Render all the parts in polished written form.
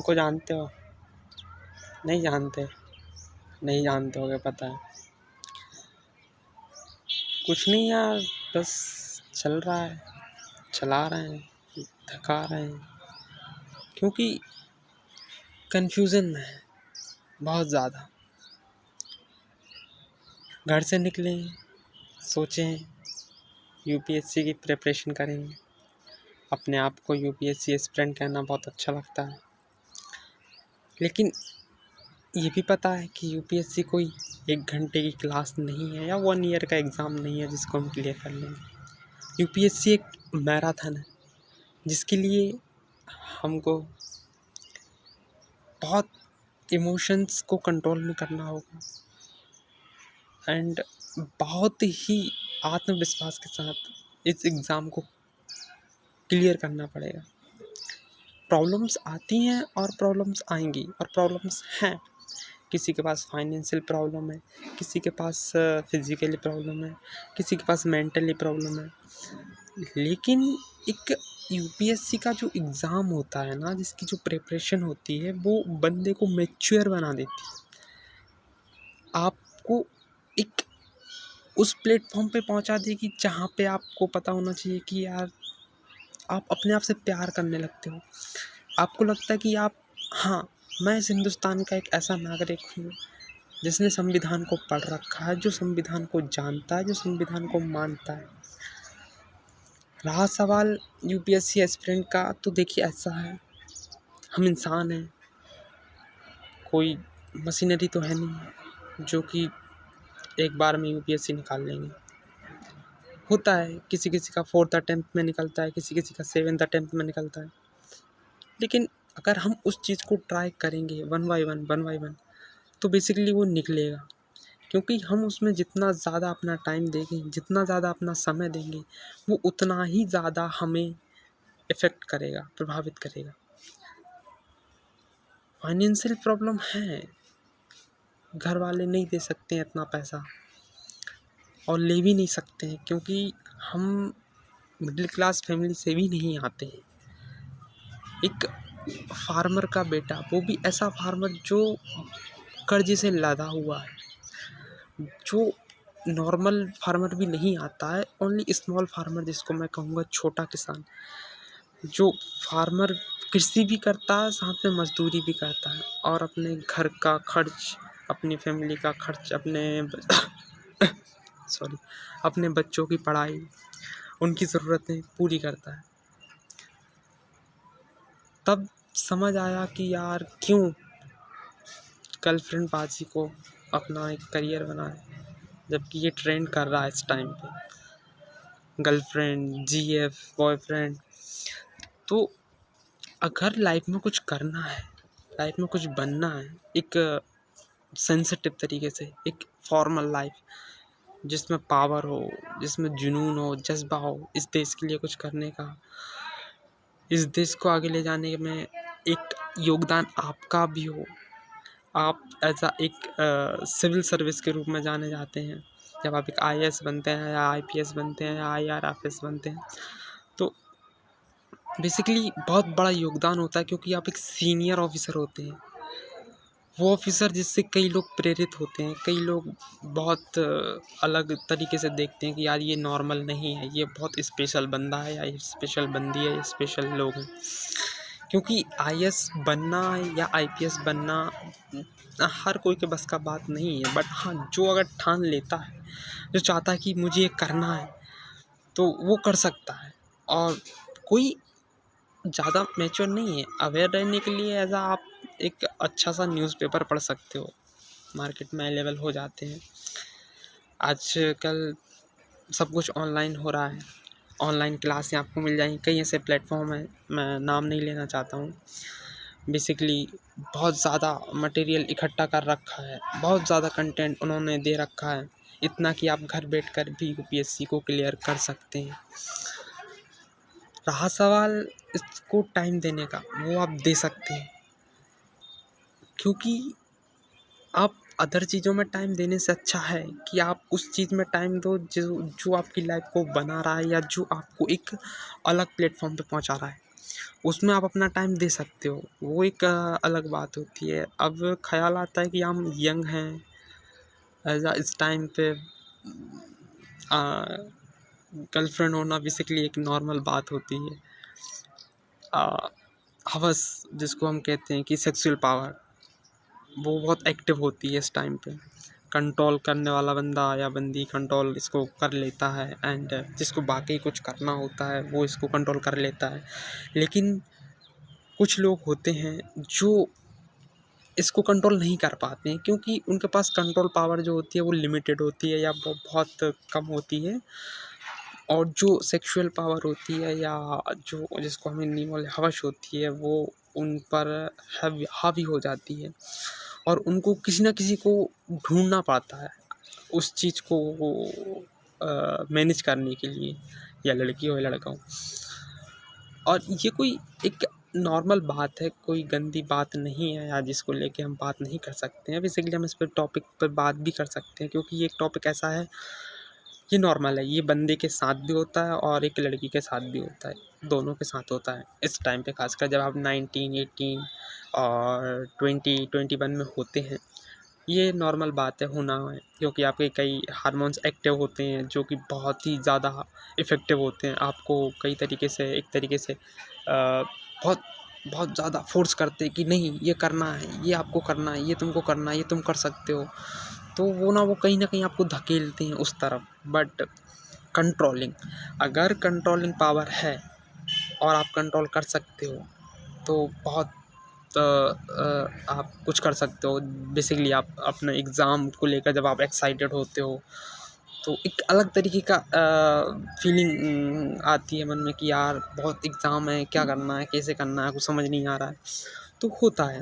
को जानते हो? नहीं जानते? नहीं जानते होगे, पता है। कुछ नहीं यार, बस चल रहा है, चला रहे हैं, थका रहे हैं, क्योंकि कन्फ्यूज़न में है बहुत ज़्यादा। घर से निकले, सोचें यूपीएससी की प्रिपरेशन करेंगे। अपने आप को यूपीएससी एस्पिरेंट कहना बहुत अच्छा लगता है, लेकिन ये भी पता है कि यूपीएससी कोई 1 घंटे की क्लास नहीं है या 1 ईयर का एग्ज़ाम नहीं है जिसको हम क्लियर कर लेंगे। यूपीएससी एक मैराथन है जिसके लिए हमको बहुत इमोशंस को कंट्रोल में करना होगा एंड बहुत ही आत्मविश्वास के साथ इस एग्ज़ाम को क्लियर करना पड़ेगा। प्रॉब्लम्स आती हैं और प्रॉब्लम्स आएंगी और प्रॉब्लम्स हैं। किसी के पास फाइनेंशियल प्रॉब्लम है, किसी के पास फिज़िकली प्रॉब्लम है, किसी के पास मेंटली प्रॉब्लम है, लेकिन एक यूपीएससी का जो एग्ज़ाम होता है ना, जिसकी जो प्रिपरेशन होती है, वो बंदे को मैच्योर बना देती है। आपको एक उस प्लेटफॉर्म पे पहुंचा देगी जहाँ पे आपको पता होना चाहिए कि यार आप अपने आप से प्यार करने लगते हो। आपको लगता है कि आप, हाँ, मैं इस हिंदुस्तान का एक ऐसा नागरिक हूँ जिसने संविधान को पढ़ रखा है, जो संविधान को जानता है, जो संविधान को मानता है। रहा सवाल यूपीएससी एस्पिरेंट का, तो देखिए ऐसा है, हम इंसान हैं, कोई मशीनरी तो है नहीं जो कि एक बार में यूपीएससी निकाल लेंगे। होता है किसी किसी का 4th अटेम्प्ट में निकलता है, किसी किसी का 7th अटेम्प्ट में निकलता है, लेकिन अगर हम उस चीज़ को ट्राई करेंगे वन बाय वन तो बेसिकली वो निकलेगा। क्योंकि हम उसमें जितना ज़्यादा अपना टाइम देंगे, जितना ज़्यादा अपना समय देंगे, वो उतना ही ज़्यादा हमें इफ़ेक्ट करेगा, प्रभावित करेगा। फाइनेंशियल प्रॉब्लम है, घर वाले नहीं दे सकते हैं इतना पैसा और ले भी नहीं सकते हैं, क्योंकि हम मिडिल क्लास फैमिली से भी नहीं आते हैं। एक फार्मर का बेटा, वो भी ऐसा फार्मर जो कर्जे से लदा हुआ है, जो नॉर्मल फार्मर भी नहीं आता है, ओनली स्मॉल फार्मर जिसको मैं कहूँगा छोटा किसान, जो फार्मर कृषि भी करता है, साथ में मजदूरी भी करता है और अपने घर का खर्च, अपनी फैमिली का खर्च, अपने बच्चों की पढ़ाई, उनकी ज़रूरतें पूरी करता है। तब समझ आया कि यार क्यों गर्लफ्रेंड बाजी को अपना एक करियर बनाए, जबकि ये ट्रेंड कर रहा है इस टाइम पे, गर्लफ्रेंड, जीएफ, बॉयफ्रेंड। तो अगर लाइफ में कुछ करना है, लाइफ में कुछ बनना है, एक सेंसिटिव तरीके से, एक फॉर्मल लाइफ जिसमें पावर हो, जिसमें जुनून हो, जज्बा हो, इस देश के लिए कुछ करने का, इस देश को आगे ले जाने में एक योगदान आपका भी हो, आप एज एक सिविल सर्विस के रूप में जाने जाते हैं। जब आप एक आईएएस बनते हैं या आईपीएस बनते हैं या आईआरएस बनते हैं, तो बेसिकली बहुत बड़ा योगदान होता है, क्योंकि आप एक सीनियर ऑफिसर होते हैं। वो ऑफिसर जिससे कई लोग प्रेरित होते हैं, कई लोग बहुत अलग तरीके से देखते हैं कि यार ये नॉर्मल नहीं है, ये बहुत स्पेशल बंदा है या ये स्पेशल बंदी है, ये स्पेशल लोग हैं। क्योंकि आईएएस बनना या आईपीएस बनना हर कोई के बस का बात नहीं है, बट हाँ, जो अगर ठान लेता है, जो चाहता है कि मुझे ये करना है, तो वो कर सकता है। और कोई ज़्यादा मैच्योर नहीं है, अवेयर रहने के लिए एज आप एक अच्छा सा न्यूज़पेपर पढ़ सकते हो, मार्केट में अवेलेबल हो जाते हैं। आजकल सब कुछ ऑनलाइन हो रहा है, ऑनलाइन क्लासें आपको मिल जाएंगी, कई ऐसे प्लेटफॉर्म हैं, मैं नाम नहीं लेना चाहता हूँ। बेसिकली बहुत ज़्यादा मटेरियल इकट्ठा कर रखा है, बहुत ज़्यादा कंटेंट उन्होंने दे रखा है, इतना कि आप घर बैठकर भी यूपीएससी को क्लियर कर सकते हैं। रहा सवाल इसको टाइम देने का, वो आप दे सकते हैं, क्योंकि आप अदर चीज़ों में टाइम देने से अच्छा है कि आप उस चीज़ में टाइम दो जो आपकी लाइफ को बना रहा है या जो आपको एक अलग प्लेटफॉर्म पे पहुंचा रहा है। उसमें आप अपना टाइम दे सकते हो, वो एक अलग बात होती है। अब ख़्याल आता है कि हम यंग हैं, इस टाइम पे गर्लफ्रेंड होना बेसिकली एक नॉर्मल बात होती है। हवस जिसको हम कहते हैं कि सेक्सुअल पावर, वो बहुत एक्टिव होती है इस टाइम पे। कंट्रोल करने वाला बंदा या बंदी कंट्रोल इसको कर लेता है, एंड जिसको बाकी कुछ करना होता है वो इसको कंट्रोल कर लेता है। लेकिन कुछ लोग होते हैं जो इसको कंट्रोल नहीं कर पाते हैं, क्योंकि उनके पास कंट्रोल पावर जो होती है वो लिमिटेड होती है या वो बहुत कम होती है। और जो सेक्सुअल पावर होती है या जो जिसको हमें नीमल हवस होती है, वो उन पर हावी हो जाती है, और उनको किसी ना किसी को ढूंढना पड़ता है उस चीज़ को मैनेज करने के लिए, या लड़की हो या लड़का हो। और ये कोई एक नॉर्मल बात है, कोई गंदी बात नहीं है या जिसको लेके हम बात नहीं कर सकते हैं। बेसिकली हम इस पर टॉपिक पर बात भी कर सकते हैं, क्योंकि ये एक टॉपिक ऐसा है, ये नॉर्मल है, ये बंदे के साथ भी होता है और एक लड़की के साथ भी होता है, दोनों के साथ होता है इस टाइम पे, खासकर जब आप 19, 18 और 20, 21 में होते हैं। ये नॉर्मल बात है, होना है, क्योंकि आपके कई हार्मोन्स एक्टिव होते हैं जो कि बहुत ही ज़्यादा इफ़ेक्टिव होते हैं। आपको कई तरीके से, एक तरीके से बहुत बहुत ज़्यादा फोर्स करते हैं कि नहीं ये करना है, ये आपको करना है, ये तुमको करना है, ये तुम कर सकते हो। तो वो कहीं ना कहीं आपको धकेलते हैं उस तरफ। बट कंट्रोलिंग, अगर कंट्रोलिंग पावर है और आप कंट्रोल कर सकते हो, तो बहुत आप कुछ कर सकते हो। बेसिकली आप अपने एग्ज़ाम को लेकर जब आप एक्साइटेड होते हो, तो एक अलग तरीके का फीलिंग आती है मन में कि यार बहुत एग्ज़ाम है, क्या करना है, कैसे करना है, कुछ समझ नहीं आ रहा है, तो होता है।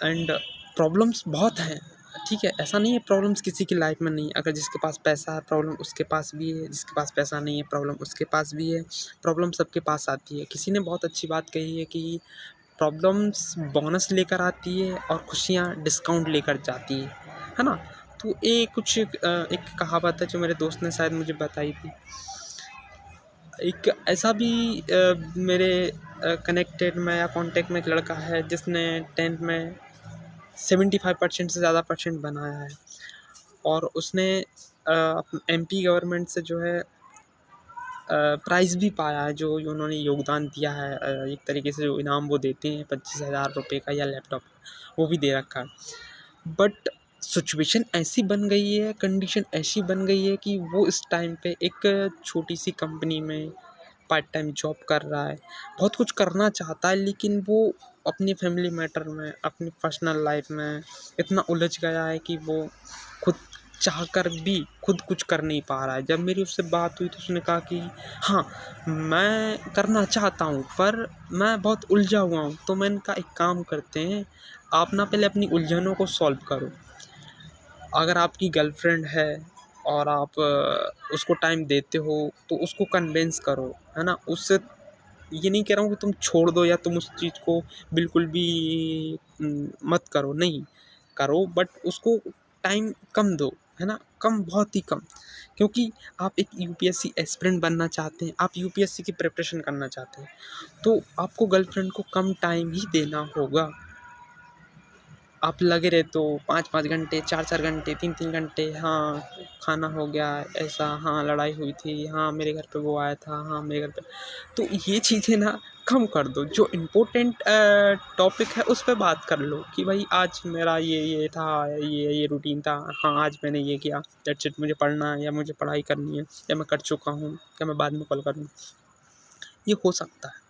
एंड प्रॉब्लम्स बहुत हैं, ठीक है, ऐसा नहीं है प्रॉब्लम्स किसी की लाइफ में नहीं। अगर जिसके पास पैसा है प्रॉब्लम उसके पास भी है, जिसके पास पैसा नहीं है प्रॉब्लम उसके पास भी है। प्रॉब्लम सबके पास आती है। किसी ने बहुत अच्छी बात कही है कि प्रॉब्लम्स बोनस लेकर आती है और खुशियाँ डिस्काउंट लेकर जाती है ना। तो ये कुछ एक कहावत है जो मेरे दोस्त ने शायद मुझे बताई थी। एक ऐसा भी मेरे कनेक्टेड में या कांटेक्ट में एक लड़का है जिसने 10th में 75% से ज़्यादा परसेंट बनाया है, और उसने MP गवर्नमेंट से जो है प्राइज़ भी पाया है, जो उन्होंने योगदान दिया है। एक तरीके से जो इनाम वो देते हैं 25,000 रुपये का या लैपटॉप, वो भी दे रखा है। बट सिचुएशन ऐसी बन गई है, कंडीशन ऐसी बन गई है कि वो इस टाइम पे एक छोटी सी कंपनी में पार्ट टाइम जॉब कर रहा है। बहुत कुछ करना चाहता है, लेकिन वो अपनी फैमिली मैटर में, अपनी पर्सनल लाइफ में इतना उलझ गया है कि वो खुद चाहकर भी खुद कुछ कर नहीं पा रहा है। जब मेरी उससे बात हुई तो उसने कहा कि हाँ, मैं करना चाहता हूँ पर मैं बहुत उलझा हुआ हूँ। तो मैंने कहा एक काम करते हैं, आप ना पहले अपनी उलझनों को सॉल्व करो। अगर आपकी गर्लफ्रेंड है और आप उसको टाइम देते हो तो उसको कन्विंस करो, है ना। उससे ये नहीं कह रहा हूँ कि तुम छोड़ दो या तुम उस चीज़ को बिल्कुल भी मत करो, नहीं करो, बट उसको टाइम कम दो, है ना, कम, बहुत ही कम। क्योंकि आप एक UPSC एस्पिरेंट बनना चाहते हैं, आप UPSC की प्रिपरेशन करना चाहते हैं, तो आपको गर्लफ्रेंड को कम टाइम ही देना होगा। आप लगे रहते हो 5-5 घंटे, 4-4 घंटे, 3-3 घंटे, हाँ खाना हो गया ऐसा, हाँ लड़ाई हुई थी, हाँ मेरे घर पे वो आया था, हाँ मेरे घर पे। तो ये चीज़ें ना कम कर दो। जो इम्पोर्टेंट टॉपिक है उस पे बात कर लो कि भाई आज मेरा ये था, ये रूटीन था, हाँ आज मैंने ये किया, दैट्स इट। मुझे पढ़ना है या मुझे पढ़ाई करनी है या मैं कर चुका हूँ, क्या मैं बाद में कॉल करूँ, ये हो सकता है।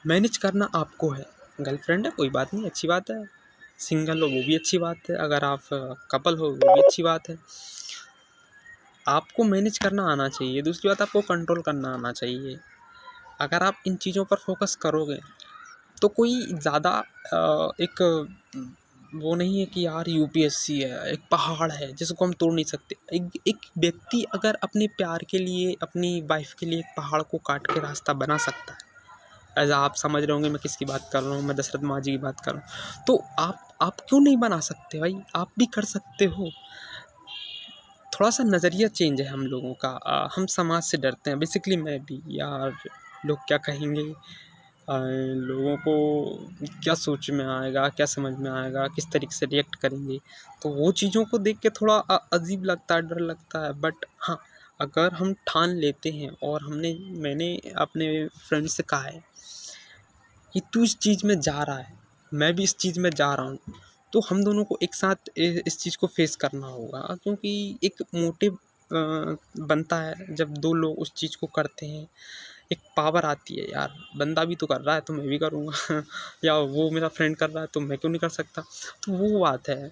मैनेज करना आपको है। गर्लफ्रेंड है कोई बात नहीं, अच्छी बात है। सिंगल हो वो भी अच्छी बात है। अगर आप कपल हो वो भी अच्छी बात है। आपको मैनेज करना आना चाहिए। दूसरी बात, आपको कंट्रोल करना आना चाहिए। अगर आप इन चीज़ों पर फोकस करोगे तो कोई ज़्यादा एक वो नहीं है कि यार UPSC है, एक पहाड़ है जिसको हम तोड़ नहीं सकते। एक व्यक्ति अगर अपने प्यार के लिए, अपनी वाइफ के लिए एक पहाड़ को काट के रास्ता बना सकता है। ऐसा आप समझ रहे होंगे मैं किसकी बात कर रहा हूँ, मैं दशरथ मांझी की बात कर रहा हूँ। तो आप क्यों नहीं बना सकते भाई, आप भी कर सकते हो। थोड़ा सा नज़रिया चेंज है हम लोगों का। हम समाज से डरते हैं, बेसिकली मैं भी यार। लोग क्या कहेंगे, लोगों को क्या सोच में आएगा, क्या समझ में आएगा, किस तरीके से रिएक्ट करेंगे। तो वो चीज़ों को देख के थोड़ा अजीब लगता है, डर लगता है। बट हाँ, अगर हम ठान लेते हैं और मैंने अपने फ्रेंड से कहा है कि तू इस चीज़ में जा रहा है, मैं भी इस चीज़ में जा रहा हूँ, तो हम दोनों को एक साथ इस चीज़ को फेस करना होगा। क्योंकि एक मोटिव बनता है जब दो लोग उस चीज़ को करते हैं, एक पावर आती है यार, बंदा भी तो कर रहा है तो मैं भी करूँगा या वो मेरा फ्रेंड कर रहा है तो मैं क्यों नहीं कर सकता। तो वो बात है।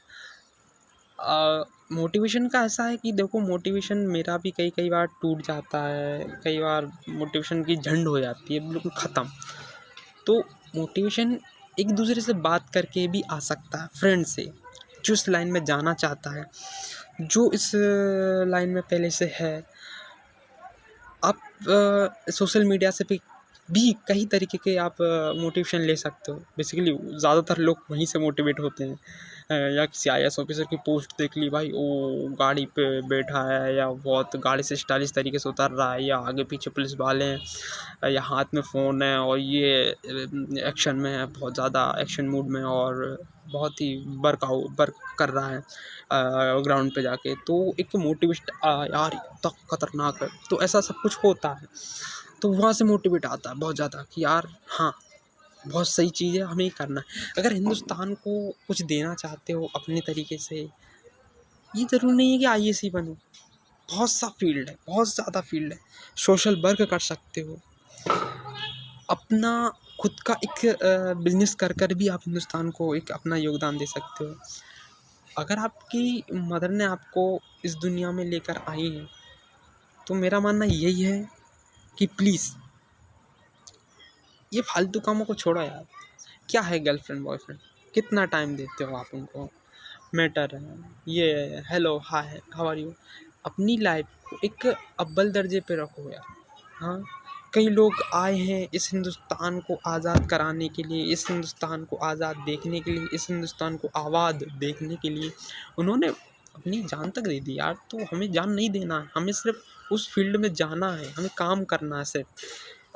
मोटिवेशन का ऐसा है कि देखो, मोटिवेशन मेरा भी कई कई बार टूट जाता है, कई बार मोटिवेशन की झंड हो जाती है बिल्कुल ख़त्म। तो मोटिवेशन एक दूसरे से बात करके भी आ सकता है, फ्रेंड से, जो इस लाइन में जाना चाहता है, जो इस लाइन में पहले से है। आप सोशल मीडिया से भी कई तरीके के आप मोटिवेशन ले सकते हो। बेसिकली ज़्यादातर लोग वहीं से मोटिवेट होते हैं। या किसी IAS ऑफिसर की पोस्ट देख ली, भाई वो गाड़ी पे बैठा है या बहुत गाड़ी से स्टाइलिश तरीके से उतर रहा है, या आगे पीछे पुलिस वाले हैं, या हाथ में फ़ोन है और ये एक्शन में है, बहुत ज़्यादा एक्शन मूड में, और बहुत ही वर्क कर रहा है ग्राउंड पे जाके। तो एक मोटिवेट यार इतना खतरनाक है, तो ऐसा सब कुछ होता है। तो वहाँ से मोटिवेट आता है बहुत ज़्यादा कि यार हाँ, बहुत सही चीज़ है, हमें ही करना है। अगर हिंदुस्तान को कुछ देना चाहते हो अपने तरीके से, ये ज़रूरी नहीं है कि IAS ही बनो। बहुत सा फील्ड है, बहुत ज़्यादा फील्ड है। सोशल वर्क कर सकते हो, अपना खुद का एक बिजनेस कर भी आप हिंदुस्तान को एक अपना योगदान दे सकते हो। अगर आपकी मदर ने आपको इस दुनिया में लेकर आई है, तो मेरा मानना यही है कि प्लीज़ ये फालतू कामों को छोड़ो यार। क्या है गर्लफ्रेंड बॉयफ्रेंड, कितना टाइम देते हो आप उनको, मैटर है ये hello hi how are you. अपनी लाइफ को एक अव्वल दर्जे पे रखो यार। हाँ, कई लोग आए हैं इस हिंदुस्तान को आज़ाद कराने के लिए, इस हिंदुस्तान को आज़ाद देखने के लिए, इस हिंदुस्तान को आबाद देखने के लिए। उन्होंने अपनी जान तक दे दी यार। तो हमें जान नहीं देना है, हमें सिर्फ उस फील्ड में जाना है, हमें काम करना है सिर्फ।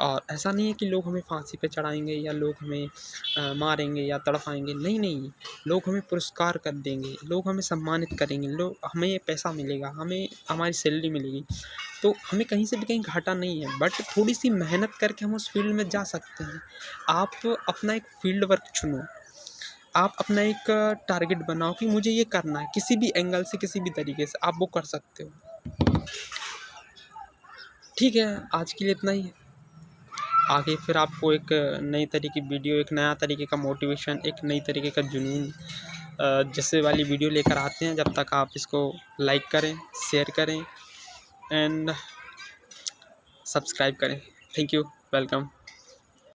और ऐसा नहीं है कि लोग हमें फांसी पे चढ़ाएंगे या लोग हमें मारेंगे या तड़पाएंगे। नहीं नहीं, लोग हमें पुरस्कार कर देंगे, लोग हमें सम्मानित करेंगे, लोग हमें पैसा मिलेगा, हमें हमारी सैलरी मिलेगी। तो हमें कहीं से भी कहीं घाटा नहीं है। बट थोड़ी सी मेहनत करके हम उस फील्ड में जा सकते हैं। आप अपना एक फील्ड वर्क चुनो, आप अपना एक टारगेट बनाओ कि मुझे ये करना है, किसी भी एंगल से, किसी भी तरीके से आप वो कर सकते हो। ठीक है, आज के लिए इतना ही है। आगे फिर आपको एक नई तरीके की वीडियो, एक नया तरीके का मोटिवेशन, एक नई तरीके का जुनून जैसे वाली वीडियो लेकर आते हैं। जब तक आप इसको लाइक करें, शेयर करें एंड सब्सक्राइब करें। Thank you, welcome.